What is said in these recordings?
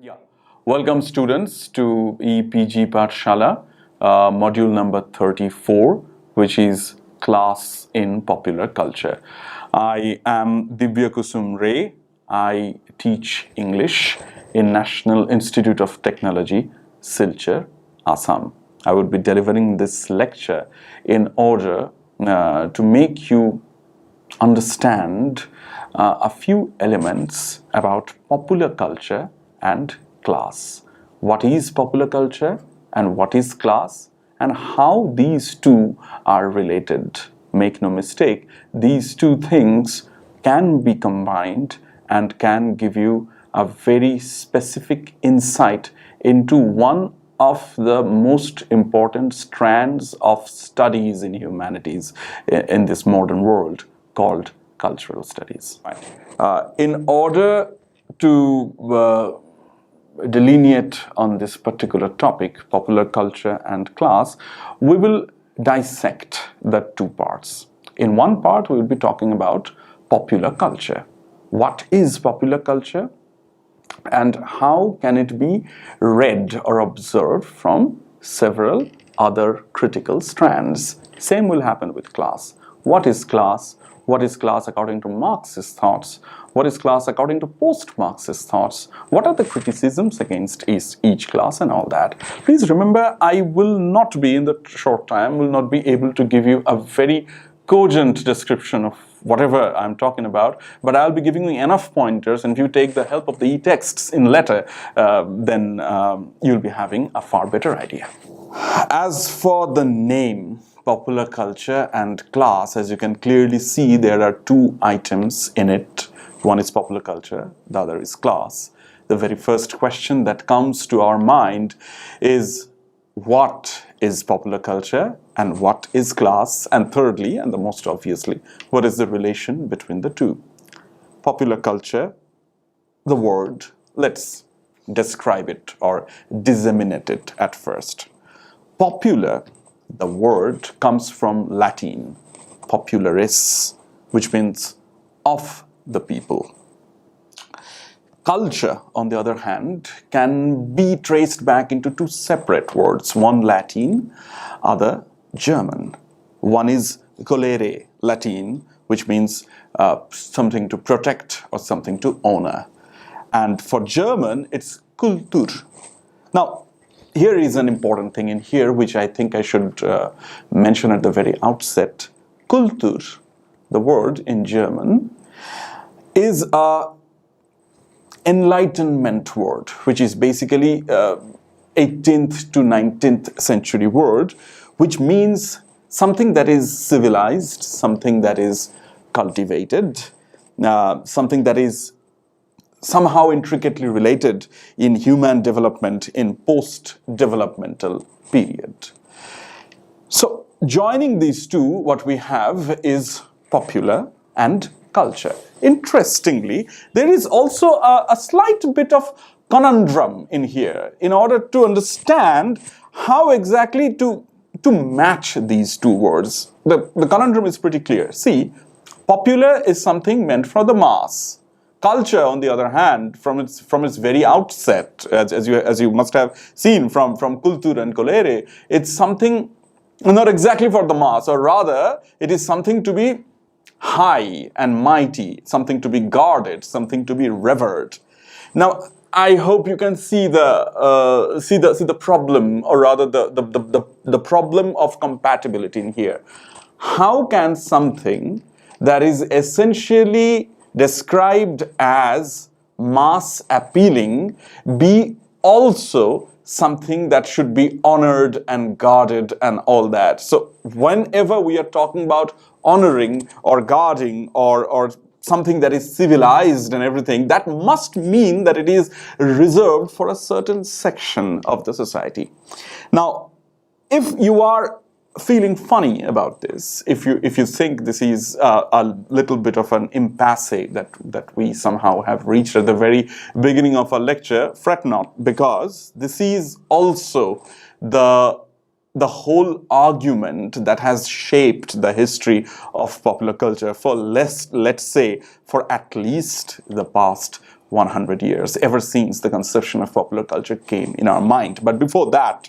Yeah. Welcome students to EPG Pathshala, module number 34, which is class in popular culture. I am Divya Kusum Ray. I teach English in National Institute of Technology, Silchar, Assam. I will be delivering this lecture in order to make you understand a few elements about popular culture and class. What is popular culture and what is class, and how these two are related. Make no mistake, these two things can be combined and can give you a very specific insight into one of the most important strands of studies in humanities in this modern world, called cultural studies. In order to delineate on this particular topic, popular culture and class, we will dissect the two parts. In one part, we will be talking about popular culture. What is popular culture? And how can it be read or observed from several other critical strands? Same will happen with class. What is class? What is class according to Marxist thoughts? What is class according to post-Marxist thoughts? What are the criticisms against each class and all that? Please remember, I will not be, in the short time, will not be able to give you a very cogent description of whatever I'm talking about, but I'll be giving you enough pointers, and if you take the help of the e-texts in letter, then you'll be having a far better idea. As for the name, popular culture and class, as you can clearly see, there are two items in it. One is popular culture, the other is class. The very first question that comes to our mind is, what is popular culture and what is class? And thirdly, and the most obviously, what is the relation between the two? Popular culture, the word, let's describe it or disseminate it at first. Popular, the word, comes from Latin, popularis, which means of the people. Culture, on the other hand, can be traced back into two separate words, one Latin, other German. One is colere, Latin, which means something to protect or something to honor. And for German, it's Kultur. Now, here is an important thing in here, which I think I should mention at the very outset. Kultur, the word in German, is a Enlightenment word, which is basically 18th to 19th century word, which means something that is civilized, something that is cultivated, something that is somehow intricately related in human development in post-developmental period. So, joining these two, what we have is popular and culture. Interestingly, there is also a slight bit of conundrum in here in order to understand how exactly to match these two words. The conundrum is pretty clear. See, popular is something meant for the mass. Culture, on the other hand, from its very outset, as you must have seen from Kultur and Colere, it's something not exactly for the mass, or rather, it is something to be high and mighty, something to be guarded, something to be revered. Now, I hope you can see the problem, or rather the problem of compatibility in here. How can something that is essentially described as mass appealing be also something that should be honored and guarded and all that? So whenever we are talking about honoring or guarding or something that is civilized and everything, that must mean that it is reserved for a certain section of the society. Now, if you are feeling funny about this, if you think this is a little bit of an impasse that we somehow have reached at the very beginning of our lecture, fret not, because this is also the whole argument that has shaped the history of popular culture for let's say for at least the past 100 years, ever since the conception of popular culture came in our mind. But before that,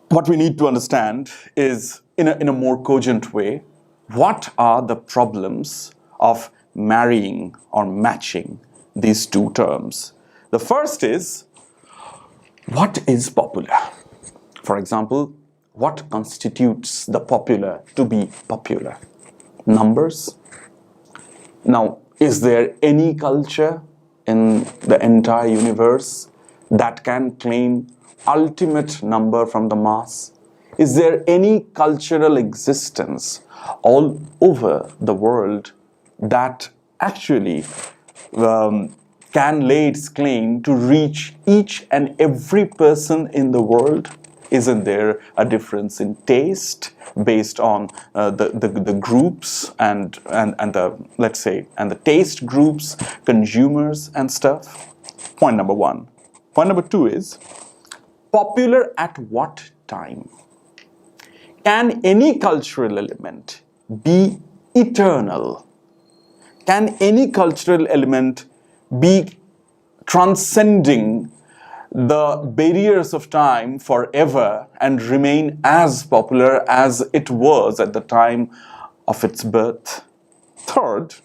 what we need to understand is, in a more cogent way, what are the problems of marrying or matching these two terms. The first is, what is popular? For example, what constitutes the popular to be popular? Numbers? Now, is there any culture in the entire universe that can claim ultimate number from the mass? Is there any cultural existence all over the world that actually can lay its claim to reach each and every person in the world? Isn't there a difference in taste based on the groups and the, let's say, and the taste groups, consumers and stuff? Point number one. Point number two is, popular at what time? Can any cultural element be eternal? Can any cultural element be transcending the barriers of time forever and remain as popular as it was at the time of its birth? Third,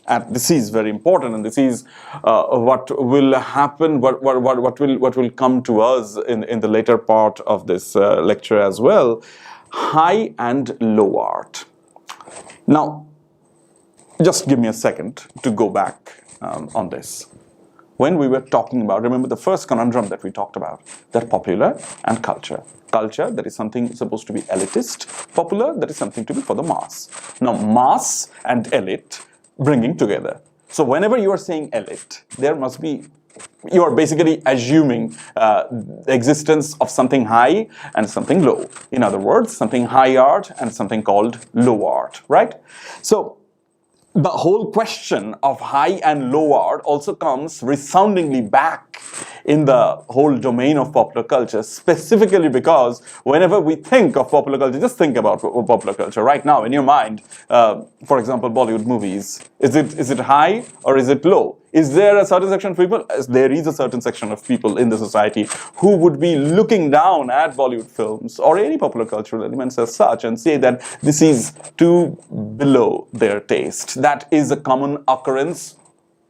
and this is very important, and this is what will happen, what will come to us in the later part of this lecture as well, high and low art. Now, just give me a second to go back on this. When we were talking about, remember the first conundrum that we talked about, that popular and culture. Culture, that is something supposed to be elitist. Popular, that is something to be for the mass. Now, mass and elite bringing together. So whenever you are saying elite, there must be, you are basically assuming the existence of something high and something low. In other words, something high art and something called low art, right? So the whole question of high and low art also comes resoundingly back in the whole domain of popular culture, specifically because whenever we think of popular culture, just think about popular culture right now in your mind. For example, Bollywood movies. Is it high or is it low? Is there a certain section of people? There is a certain section of people in the society who would be looking down at Bollywood films or any popular cultural elements as such and say that this is too below their taste. That is a common occurrence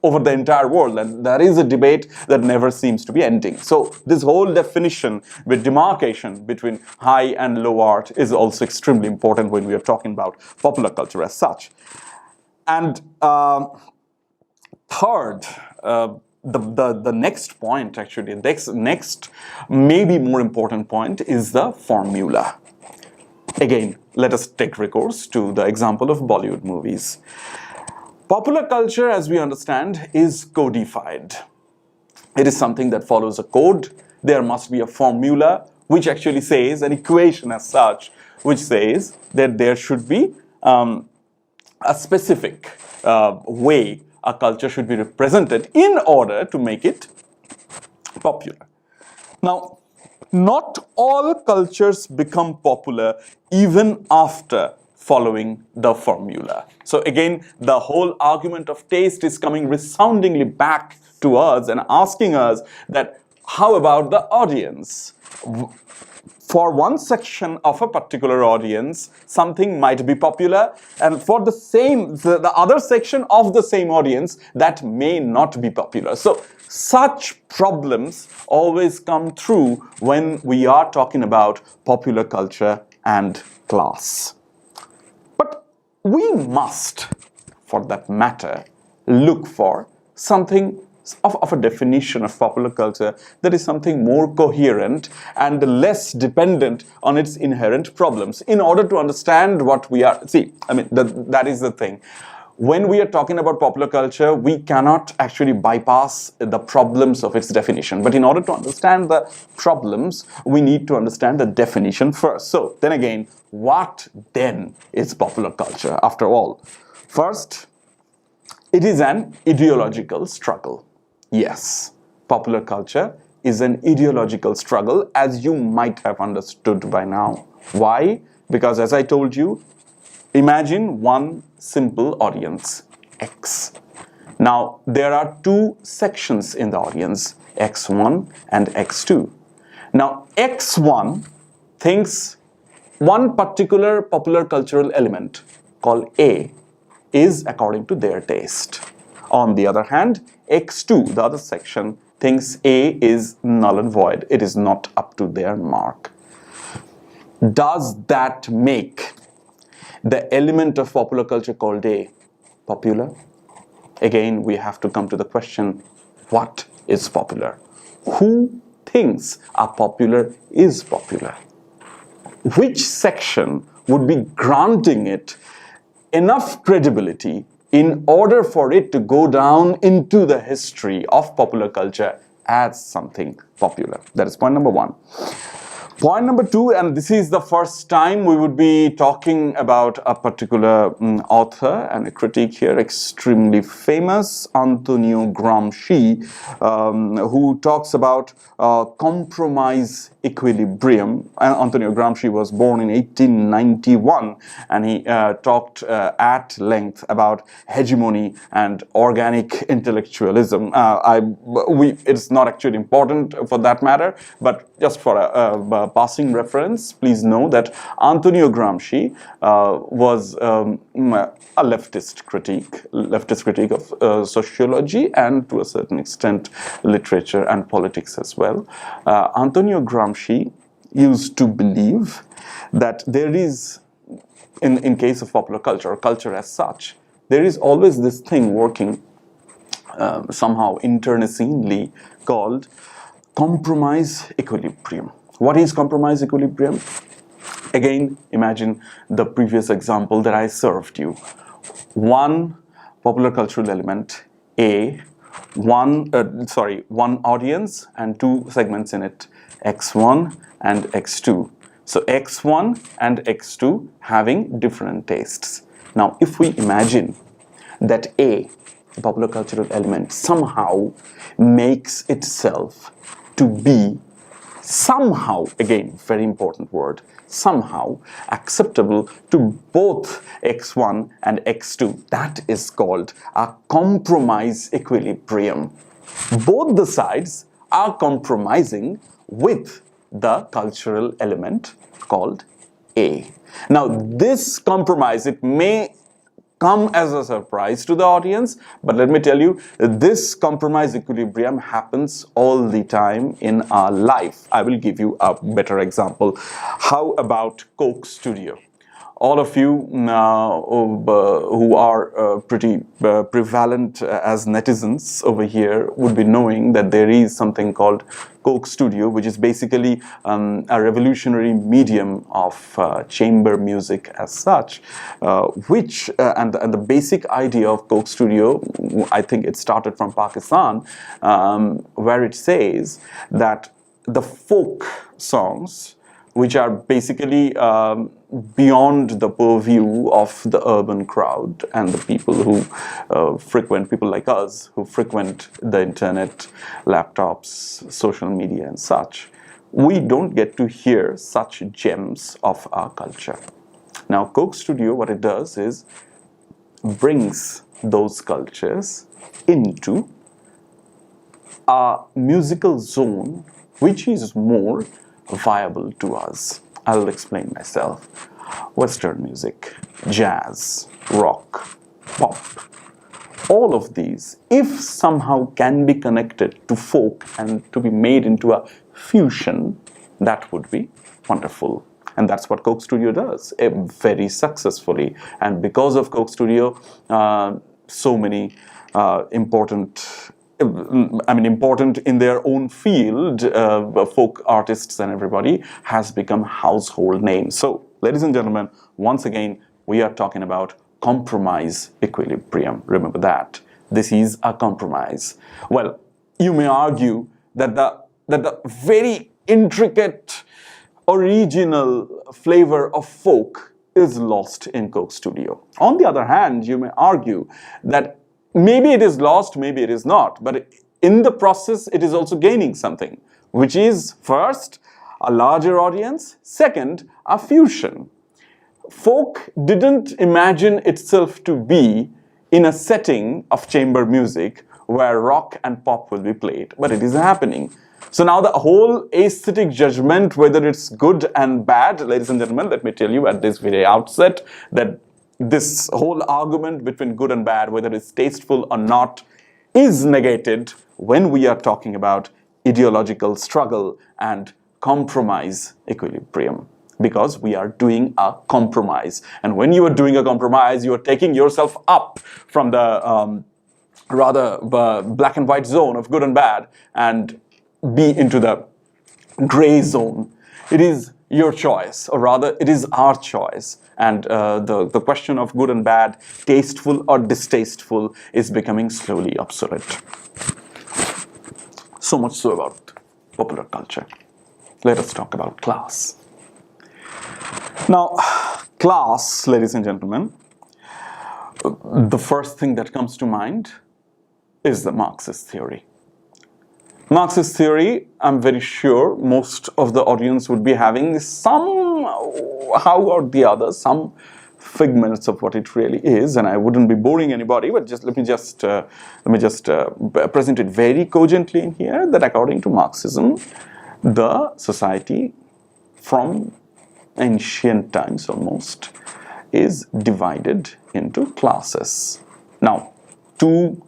over the entire world, and there is a debate that never seems to be ending. So this whole definition with demarcation between high and low art is also extremely important when we are talking about popular culture as such. And third, the next point, actually, the next maybe more important point is the formula. Again, let us take recourse to the example of Bollywood movies. Popular culture, as we understand, is codified. It is something that follows a code. There must be a formula which actually says, an equation as such, which says that there should be a specific way a culture should be represented in order to make it popular. Now, not all cultures become popular even after following the formula. So again, the whole argument of taste is coming resoundingly back to us and asking us that, how about the audience? For one section of a particular audience, something might be popular, and for the other section of the same audience, that may not be popular. So such problems always come through when we are talking about popular culture and class. But we must, for that matter, look for something of a definition of popular culture that is something more coherent and less dependent on its inherent problems in order to understand what we are. See, I mean, that is the thing. When we are talking about popular culture, we cannot actually bypass the problems of its definition. But in order to understand the problems, we need to understand the definition first. So then again, what then is popular culture after all? First, it is an ideological struggle. Yes, popular culture is an ideological struggle, as you might have understood by now. Why? Because as I told you, imagine one simple audience, X. Now, there are two sections in the audience, X1 and X2. Now, X1 thinks one particular popular cultural element called A is according to their taste. On the other hand, X2, the other section, thinks A is null and void. It is not up to their mark. Does that make the element of popular culture called A popular? Again, we have to come to the question, what is popular? Who thinks a popular is popular? Which section would be granting it enough credibility in order for it to go down into the history of popular culture as something popular? That is point number one. Point number two, and this is the first time we would be talking about a particular author and a critic here, extremely famous, Antonio Gramsci, who talks about compromise equilibrium. Antonio Gramsci was born in 1891, and he talked at length about hegemony and organic intellectualism. It's not actually important for that matter, but just for a passing reference, please know that Antonio Gramsci was a leftist critique of sociology and to a certain extent literature and politics as well. Antonio Gramsci used to believe that there is, in case of popular culture or culture as such, there is always this thing working somehow internecine called compromise equilibrium. What is compromise equilibrium? Again, imagine the previous example that I served you. One popular cultural element, A, one audience and two segments in it, X1 and X2. So X1 and X2 having different tastes. Now, if we imagine that A, a popular cultural element, somehow makes itself to be somehow, again, very important word, somehow acceptable to both X1 and X2. That is called a compromise equilibrium. Both the sides are compromising with the cultural element called A. Now, this compromise, it may come as a surprise to the audience, but let me tell you, this compromise equilibrium happens all the time in our life. I will give you a better example. How about Coke Studio? All of you who are pretty prevalent as netizens over here would be knowing that there is something called Coke Studio, which is basically a revolutionary medium of chamber music as such, and the basic idea of Coke Studio, I think it started from Pakistan, where it says that the folk songs, which are basically beyond the purview of the urban crowd and the people who people like us, who frequent the internet, laptops, social media and such, we don't get to hear such gems of our culture. Now, Coke Studio, what it does is brings those cultures into a musical zone which is more viable to us. I'll explain myself. Western music, jazz, rock, pop, all of these, if somehow can be connected to folk and to be made into a fusion, that would be wonderful. And that's what Coke Studio does very successfully. And because of Coke Studio, so many important in their own field, folk artists and everybody has become household names. So, ladies and gentlemen, once again, we are talking about compromise equilibrium. Remember that. This is a compromise. Well, you may argue that the very intricate, original flavor of folk is lost in Coke Studio. On the other hand, you may argue that maybe it is lost, maybe it is not, but in the process, it is also gaining something, which is first, a larger audience, second, a fusion. Folk didn't imagine itself to be in a setting of chamber music where rock and pop will be played, but it is happening. So now the whole aesthetic judgment, whether it's good and bad, ladies and gentlemen, let me tell you at this very outset that this whole argument between good and bad, whether it's tasteful or not, is negated when we are talking about ideological struggle and compromise equilibrium, because we are doing a compromise. And when you are doing a compromise, you are taking yourself up from the rather black and white zone of good and bad and be into the gray zone. It is your choice, or rather it is our choice. And the question of good and bad, tasteful or distasteful, is becoming slowly obsolete. So much so about popular culture. Let us talk about class. Now, class, ladies and gentlemen, the first thing that comes to mind is the Marxist theory. Marxist theory, I'm very sure most of the audience would be having somehow or the other, some figments of what it really is, and I wouldn't be boring anybody, but let me just present it very cogently in here, that according to Marxism, the society from ancient times almost is divided into classes. Now, two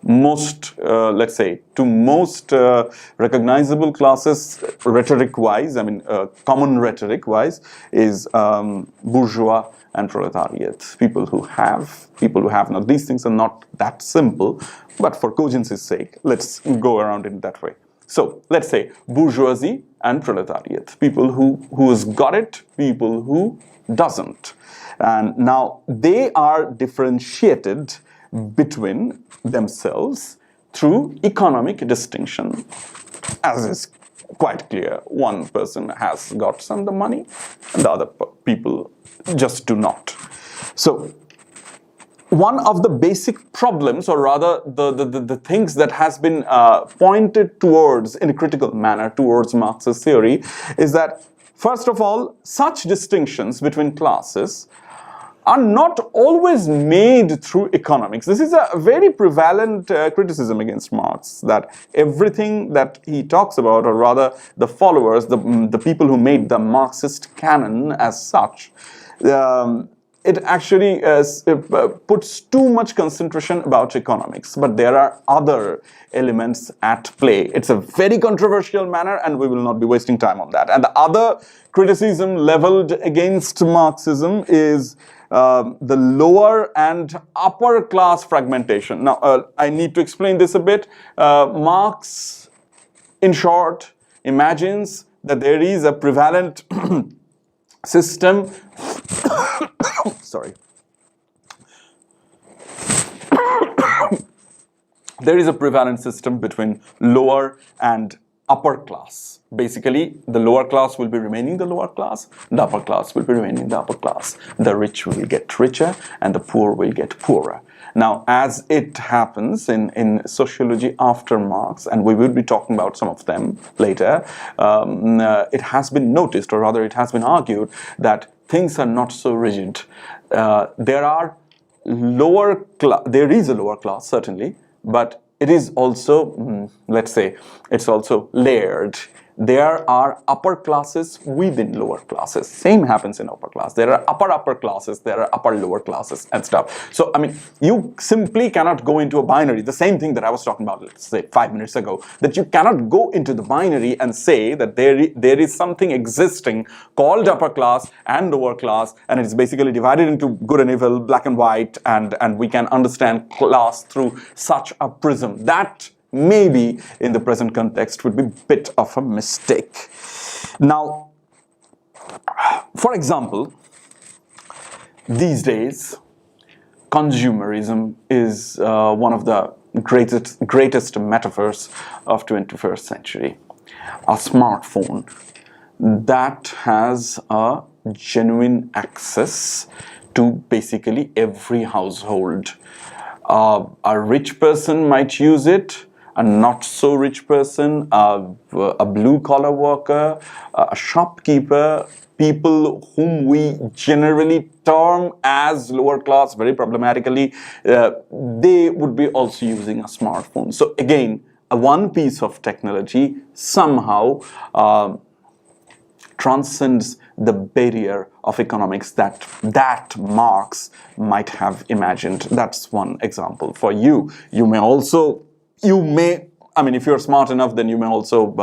most recognizable classes rhetoric-wise, common rhetoric-wise, is bourgeois and proletariat. People who have. Now, these things are not that simple, but for cogency's sake, let's go around it that way. So, let's say bourgeoisie and proletariat. People who's got it, people who doesn't. And now, they are differentiated between themselves through economic distinction. As is quite clear, one person has got some of the money and the other people just do not. So one of the basic problems, or rather the things that has been pointed towards in a critical manner towards Marxist theory, is that first of all, such distinctions between classes are not always made through economics. This is a very prevalent criticism against Marx, that everything that he talks about, or rather the followers, the people who made the Marxist canon as such, it actually puts too much concentration about economics, but there are other elements at play. It's a very controversial manner, and we will not be wasting time on that. And the other criticism leveled against Marxism is the lower and upper class fragmentation. Now, I need to explain this a bit. Marx, in short, imagines that there is a prevalent system. Sorry. There is a prevalent system between lower and upper class. Basically, the lower class will be remaining the lower class, the upper class will be remaining the upper class. The rich will get richer and the poor will get poorer. Now, as it happens in sociology after Marx, and we will be talking about some of them later, it has been noticed, or rather it has been argued, that things are not so rigid. There is a lower class, certainly, but it is also, let's say, it's also layered. There are upper classes within lower classes. Same happens in upper class. There are upper classes, there are upper lower classes and stuff. So, you simply cannot go into a binary. The same thing that I was talking about, let's say, 5 minutes ago, that you cannot go into the binary and say that there is something existing called upper class and lower class, and it is basically divided into good and evil, black and white, and we can understand class through such a prism. That maybe in the present context would be a bit of a mistake. Now, for example, these days, consumerism is one of the greatest metaphors of 21st century. A smartphone that has a genuine access to basically every household. A rich person might use it, a not so rich person, a blue collar worker, a shopkeeper, people whom we generally term as lower class very problematically, they would be also using a smartphone. So again, one piece of technology somehow transcends the barrier of economics that Marx might have imagined. That's one example for you. You may, I mean, if you're smart enough, then you may also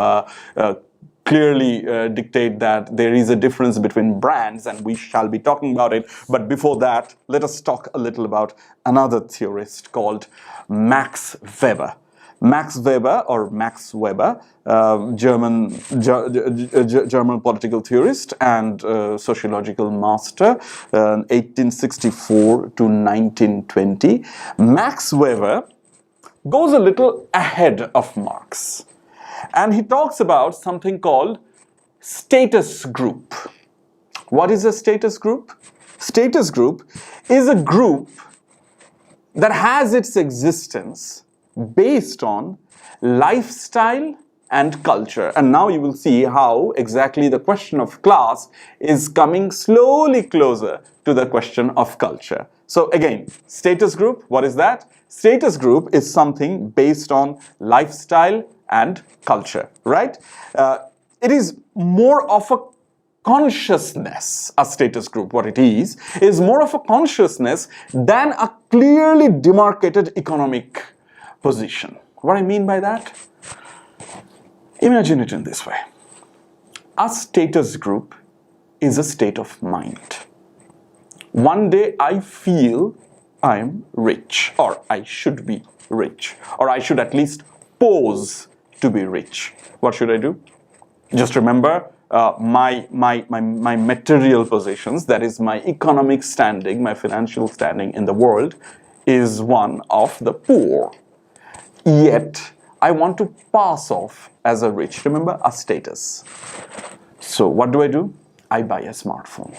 clearly dictate that there is a difference between brands, and we shall be talking about it. But before that, let us talk a little about another theorist called Max Weber. Max Weber, or Max Weber, German political theorist and sociological master, 1864 to 1920. Max Weber goes a little ahead of Marx, and he talks about something called status group. What is a status group? Status group is a group that has its existence based on lifestyle and culture. And now you will see how exactly the question of class is coming slowly closer to the question of culture. So again, status group, what is that? Status group is something based on lifestyle and culture, right? It is more of a consciousness. A status group, what it is more of a consciousness than a clearly demarcated economic position. What I mean by that? Imagine it in this way. A status group is a state of mind. One day I feel I'm rich, or I should be rich, or I should at least pose to be rich. What should I do? Just remember my material positions, that is my economic standing, my financial standing in the world, is one of the poor. Yet, I want to pass off as a rich. Remember, a status. So what do? I buy a smartphone.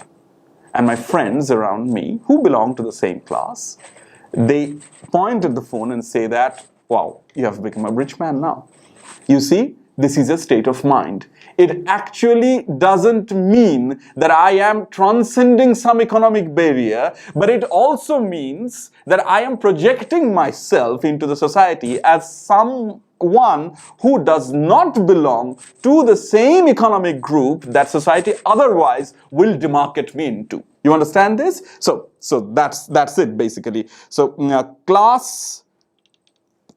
And my friends around me, who belong to the same class, they point at the phone and say that, wow, you have become a rich man now. You see, this is a state of mind. It actually doesn't mean that I am transcending some economic barrier, but it also means that I am projecting myself into the society as someone who does not belong to the same economic group that society otherwise will demarcate me into. You understand this? So that's it basically. So class,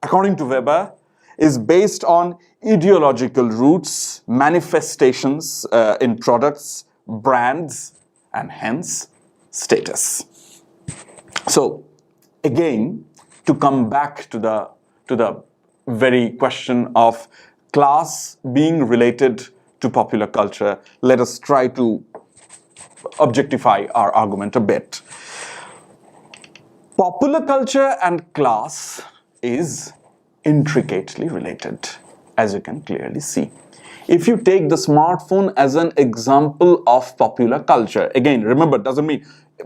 according to Weber, is based on ideological roots, manifestations in products, brands, and hence status. So again, to come back to the very question of class being related to popular culture, let us try to objectify our argument a bit. Popular culture and class is intricately related, as you can clearly see. If you take the smartphone as an example of popular culture, again, remember,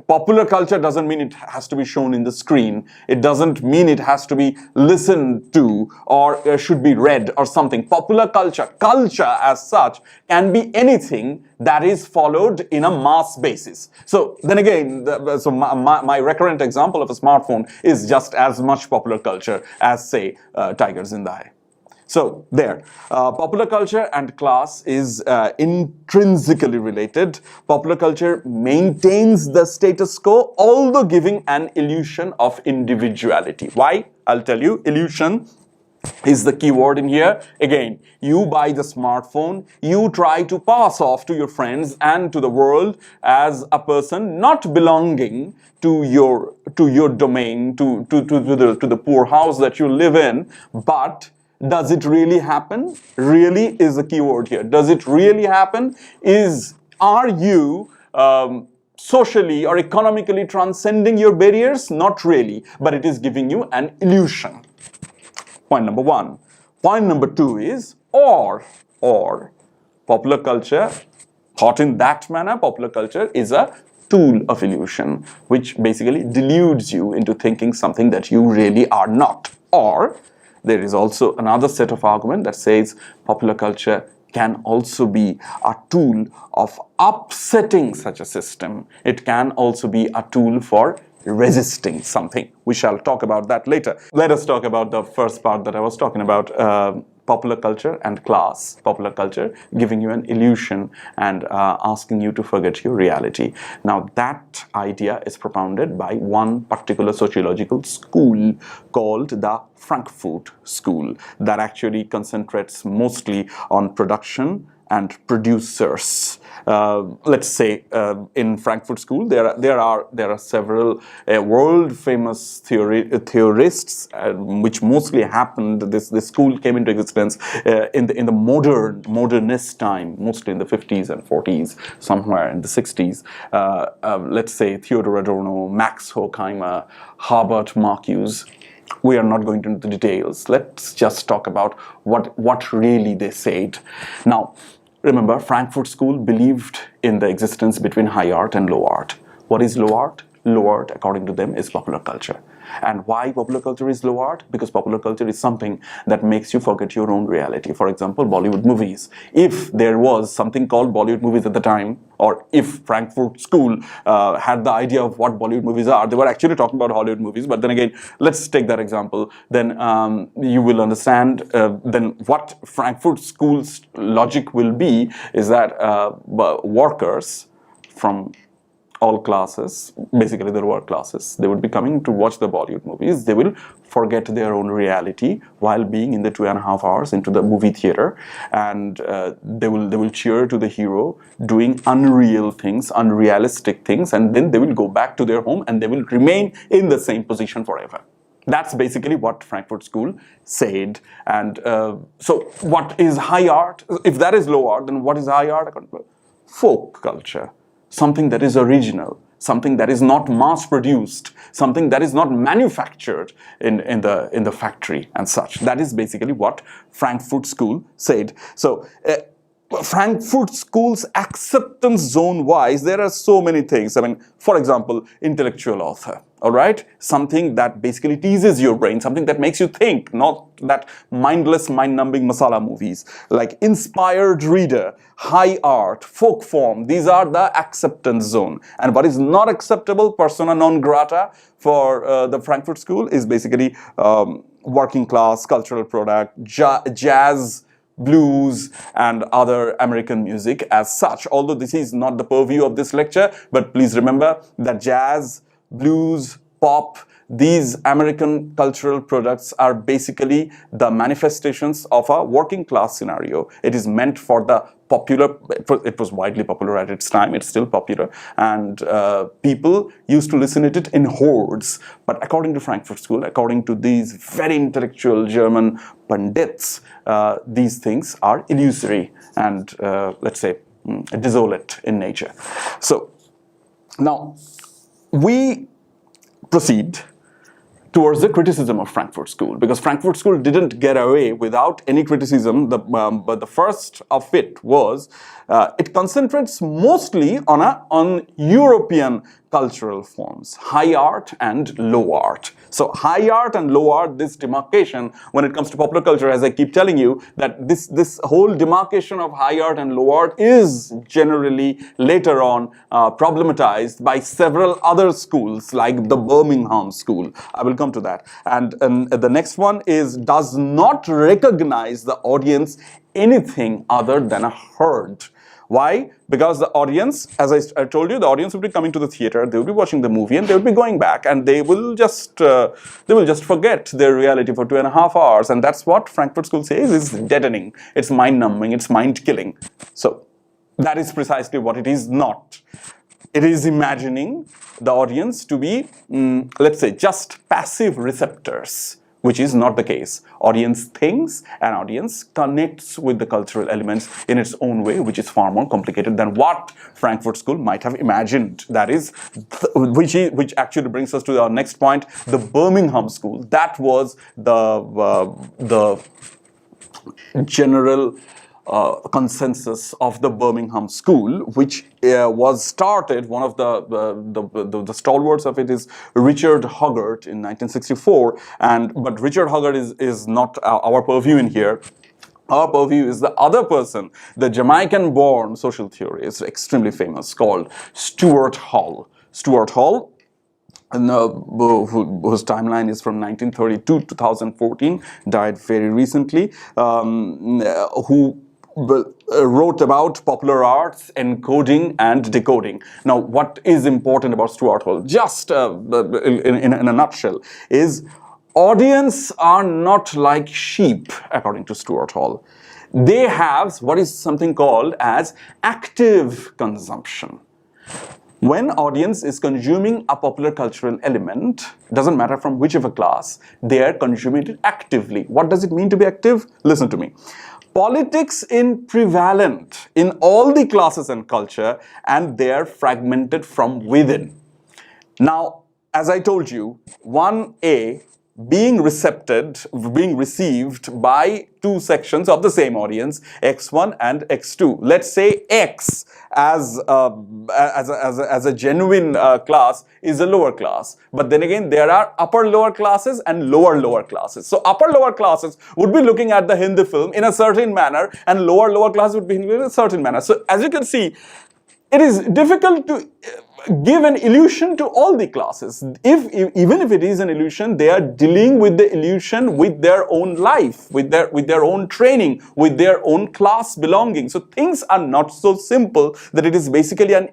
popular culture doesn't mean it has to be shown in the screen. It doesn't mean it has to be listened to or should be read or something. Popular culture as such, can be anything that is followed in a mass basis. So then again, my recurrent example of a smartphone is just as much popular culture as, say, tigers in the eye. So there, popular culture and class is intrinsically related. Popular culture maintains the status quo, although giving an illusion of individuality. Why? I'll tell you, illusion is the key word in here. Again, you buy the smartphone, you try to pass off to your friends and to the world as a person not belonging to your domain, to the poor house that you live in, but does it really happen? Really is the key word here. Does it really happen? Are you socially or economically transcending your barriers? Not really, but it is giving you an illusion. Point number one. Point number two is or popular culture, thought in that manner, popular culture is a tool of illusion, which basically deludes you into thinking something that you really are not. Or there is also another set of argument that says popular culture can also be a tool of upsetting such a system. It can also be a tool for resisting something. We shall talk about that later. Let us talk about the first part that I was talking about, popular culture and class. Popular culture giving you an illusion and asking you to forget your reality. Now that idea is propounded by one particular sociological school called the Frankfurt School that actually concentrates mostly on production and producers. Let's say in Frankfurt School there are several world famous theorists which mostly happened. This school came into existence in the modernist time, mostly in the 50s and 40s, somewhere in the 60s. Let's say Theodor Adorno, Max Horkheimer, Herbert Marcuse. We are not going into the details. Let's just talk about what really they said. Now, remember, Frankfurt School believed in the existence between high art and low art. What is low art? Low art, according to them, is popular culture. And why popular culture is low art? Because popular culture is something that makes you forget your own reality. For example, Bollywood movies. If there was something called Bollywood movies at the time, or if Frankfurt School had the idea of what Bollywood movies are, they were actually talking about Hollywood movies. But then again, let's take that example. Then you will understand then what Frankfurt School's logic will be is that workers from all classes, basically the lower classes, they would be coming to watch the Bollywood movies. They will forget their own reality while being in the 2.5 hours into the movie theater, and they will cheer to the hero doing unreal things, unrealistic things, and then they will go back to their home and they will remain in the same position forever. That's basically what Frankfurt School said. And so what is high art? If that is low art, then what is high art? Folk culture. Something that is original, something that is not mass-produced, something that is not manufactured in the factory and such. That is basically what Frankfurt School said. So Frankfurt School's acceptance zone-wise, there are so many things. I mean, for example, intellectual author, all right? Something that basically teases your brain, something that makes you think, not that mindless, mind-numbing masala movies. Like inspired reader, high art, folk form, these are the acceptance zone. And what is not acceptable, persona non grata for the Frankfurt School is basically working class, cultural product, jazz, blues, and other American music as such. Although this is not the purview of this lecture, but please remember that jazz, blues, pop, these American cultural products are basically the manifestations of a working class scenario. It is meant for the popular, it was widely popular at its time, it's still popular, and people used to listen to it in hordes. But according to Frankfurt School, according to these very intellectual German pundits, these things are illusory and, let's say, desolate in nature. So, now, we proceed towards the criticism of Frankfurt School, because Frankfurt School didn't get away without any criticism. But the first of it was it concentrates mostly on European cultural forms, high art and low art. So high art and low art, this demarcation when it comes to popular culture, as I keep telling you, that this whole demarcation of high art and low art is generally later on problematized by several other schools like the Birmingham School. I will come to that. And the next one is does not recognize the audience anything other than a herd. Why? Because the audience, as I told you, the audience will be coming to the theater, they will be watching the movie, and they will be going back, and they will just forget their reality for 2.5 hours, and that's what Frankfurt School says is deadening. It's mind-numbing. It's mind-killing. So that is precisely what it is not. It is imagining the audience to be, let's say, just passive receptors, which is not the case. Audience thinks and audience connects with the cultural elements in its own way, which is far more complicated than what Frankfurt School might have imagined. That is, which actually brings us to our next point, the Birmingham School. That was the general consensus of the Birmingham School, which was started. One of the stalwarts of it is Richard Hoggart in 1964. But Richard Hoggart is not our purview in here. Our purview is the other person, the Jamaican-born social theorist, extremely famous, called Stewart Hall. Stewart Hall, whose timeline is from 1932 to 2014, died very recently, who wrote about popular arts, encoding and decoding. Now, what is important about Stewart Hall, just in a nutshell, is audience are not like sheep, according to Stewart Hall. They have what is something called as active consumption. When audience is consuming a popular cultural element, doesn't matter from whichever class, they are consuming it actively. What does it mean to be active? Listen to me. Politics is prevalent in all the classes and culture, and they are fragmented from within. Now, as I told you, 1A being received by two sections of the same audience, X1 and X2. Let's say X as a genuine class is a lower class. But then again, there are upper lower classes and lower classes. So upper lower classes would be looking at the Hindi film in a certain manner, and lower class would be in a certain manner. So as you can see, it is difficult to give an illusion to all the classes. Even if it is an illusion, they are dealing with the illusion with their own life, with their own training, with their own class belonging. So things are not so simple that it is basically an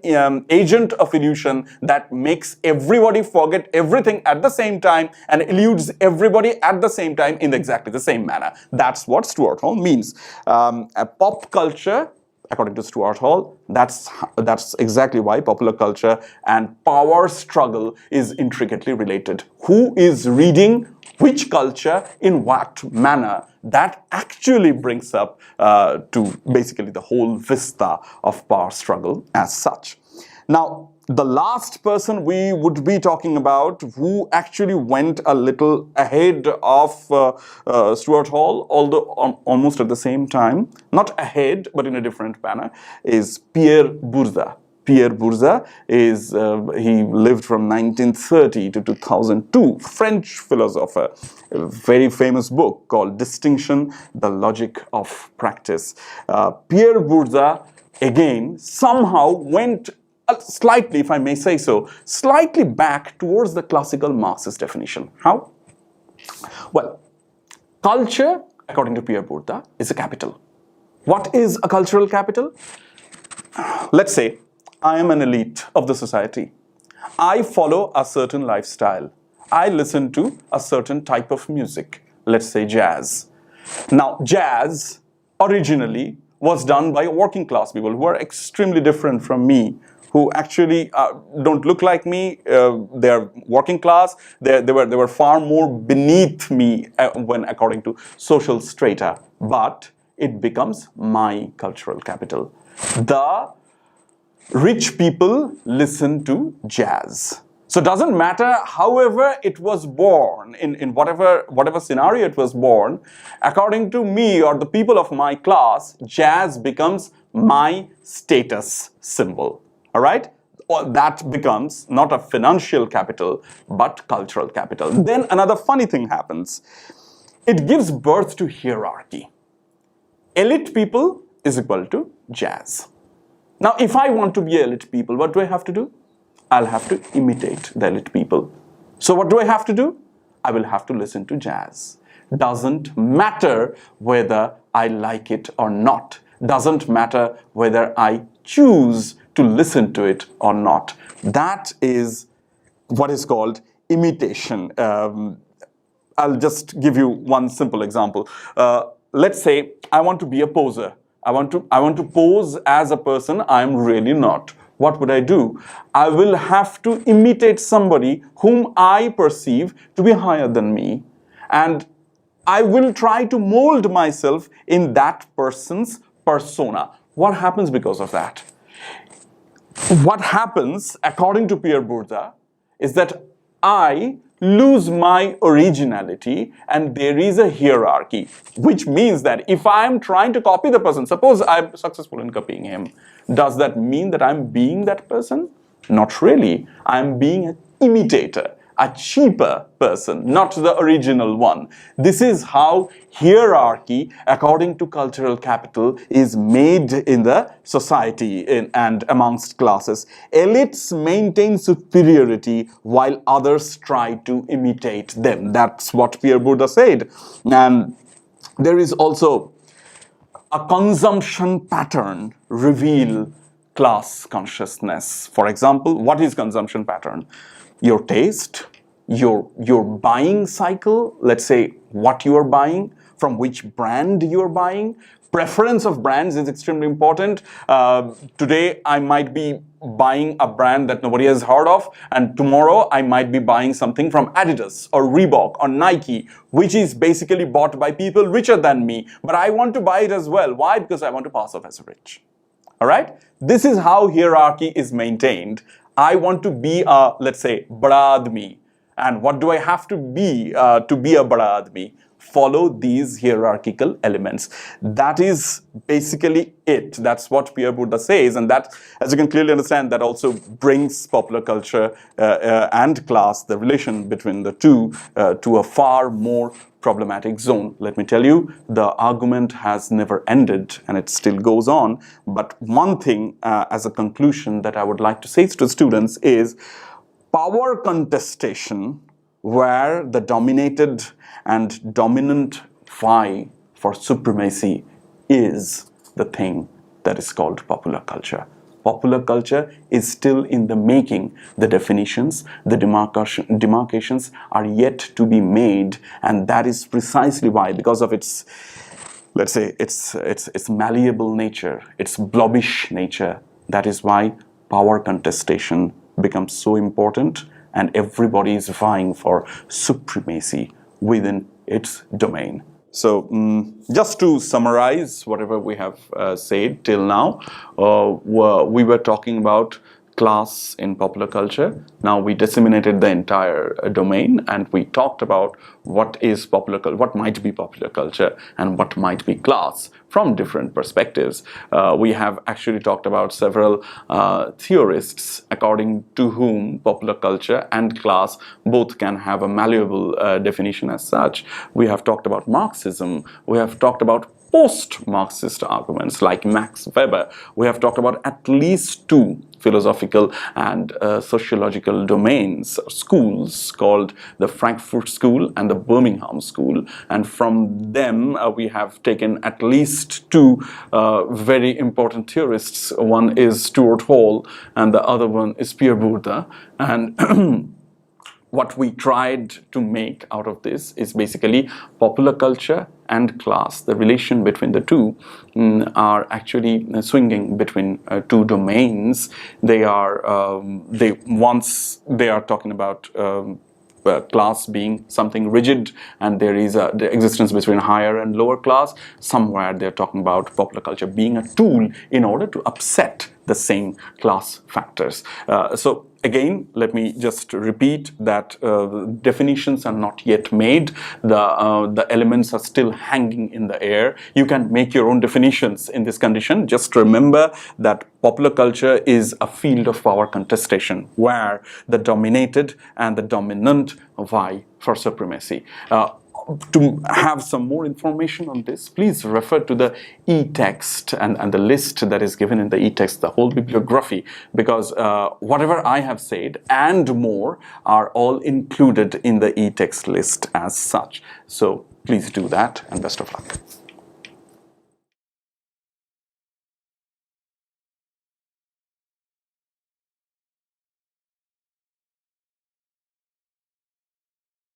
agent of illusion that makes everybody forget everything at the same time and eludes everybody at the same time in exactly the same manner. That's what Stewart Hall means. A pop culture, according to Stewart Hall, that's exactly why popular culture and power struggle is intricately related. Who is reading which culture in what manner? That actually brings up to basically the whole vista of power struggle as such. Now, the last person we would be talking about, who actually went a little ahead of Stewart Hall, although almost at the same time, not ahead, but in a different manner, is Pierre Boulez. Pierre Boulez is, he lived from 1930 to 2002, French philosopher, a very famous book called Distinction, the Logic of Practice. Pierre Boulez, again, somehow went slightly, if I may say so, slightly back towards the classical Marxist definition. How? Well, culture, according to Pierre Boulez, is a capital. What is a cultural capital? Let's say I am an elite of the society. I follow a certain lifestyle. I listen to a certain type of music, let's say jazz. Now, jazz originally was done by working class people who are extremely different from me, who actually don't look like me. They're working class. They were far more beneath me when according to social strata. But it becomes my cultural capital. The rich people listen to jazz. So it doesn't matter however it was born, in whatever scenario it was born, according to me or the people of my class, jazz becomes my status symbol. All right? That becomes not a financial capital, but cultural capital. Then another funny thing happens. It gives birth to hierarchy. Elite people is equal to jazz. Now, if I want to be elite people, what do I have to do? I'll have to imitate the elite people. So what do I have to do? I will have to listen to jazz. Doesn't matter whether I like it or not. Doesn't matter whether I choose to listen to it or not. That is what is called imitation. I'll just give you one simple example. Let's say I want to be a poser. I want to pose as a person I'm really not. What would I do? I will have to imitate somebody whom I perceive to be higher than me, and I will try to mold myself in that person's persona. What happens because of that? What happens, according to Pierre Boulez, is that I lose my originality, and there is a hierarchy, which means that if I am trying to copy the person, suppose I'm successful in copying him, does that mean that I'm being that person? Not really. I'm being an imitator, a cheaper person, not the original one. This is how hierarchy, according to cultural capital, is made in the society and amongst classes. Elites maintain superiority while others try to imitate them. That's what Pierre Boulez said. And there is also a consumption pattern reveal class consciousness. For example, what is consumption pattern? Your taste, your buying cycle, let's say what you are buying, from which brand you are buying. Preference of brands is extremely important. Today, I might be buying a brand that nobody has heard of, and tomorrow I might be buying something from Adidas or Reebok or Nike, which is basically bought by people richer than me, but I want to buy it as well. Why? Because I want to pass off as rich. All right? This is how hierarchy is maintained. I want to be a, let's say, bada admi. And what do I have to be a bada admi? Follow these hierarchical elements. That is basically it. That's what Pierre Boulez says, and that, as you can clearly understand, that also brings popular culture and class, the relation between the two, to a far more problematic zone. Let me tell you, the argument has never ended and it still goes on. But one thing as a conclusion that I would like to say to students is power contestation, where the dominated and dominant vie for supremacy, is the thing that is called popular culture. Popular culture is still in the making. The definitions, the demarcations are yet to be made, and that is precisely why, because of its, let's say, its malleable nature, its blobbish nature, that is why power contestation becomes so important, and everybody is vying for supremacy within its domain. So just to summarize whatever we have said till now, we were talking about class in popular culture. Now we disseminated the entire domain, and we talked about what is popular culture, what might be popular culture, and what might be class from different perspectives. We have actually talked about several theorists according to whom popular culture and class both can have a malleable definition as such. We have talked about Marxism. We have talked about post-Marxist arguments like Max Weber. We have talked about at least two philosophical and sociological domains, schools called the Frankfurt School and the Birmingham School. And from them, we have taken at least two very important theorists. One is Stewart Hall and the other one is Pierre Boulez. And what we tried to make out of this is basically popular culture and class. The relation between the two are actually swinging between two domains. They are once they are talking about class being something rigid, and there is the existence between higher and lower class. Somewhere they're talking about popular culture being a tool in order to upset the same class factors. So again, let me just repeat that definitions are not yet made. The elements are still hanging in the air. You can make your own definitions in this condition. Just remember that popular culture is a field of power contestation where the dominated and the dominant vie for supremacy. To have some more information on this, please refer to the e-text and the list that is given in the e-text, the whole bibliography, because whatever I have said and more are all included in the e-text list as such. So please do that, and best of luck.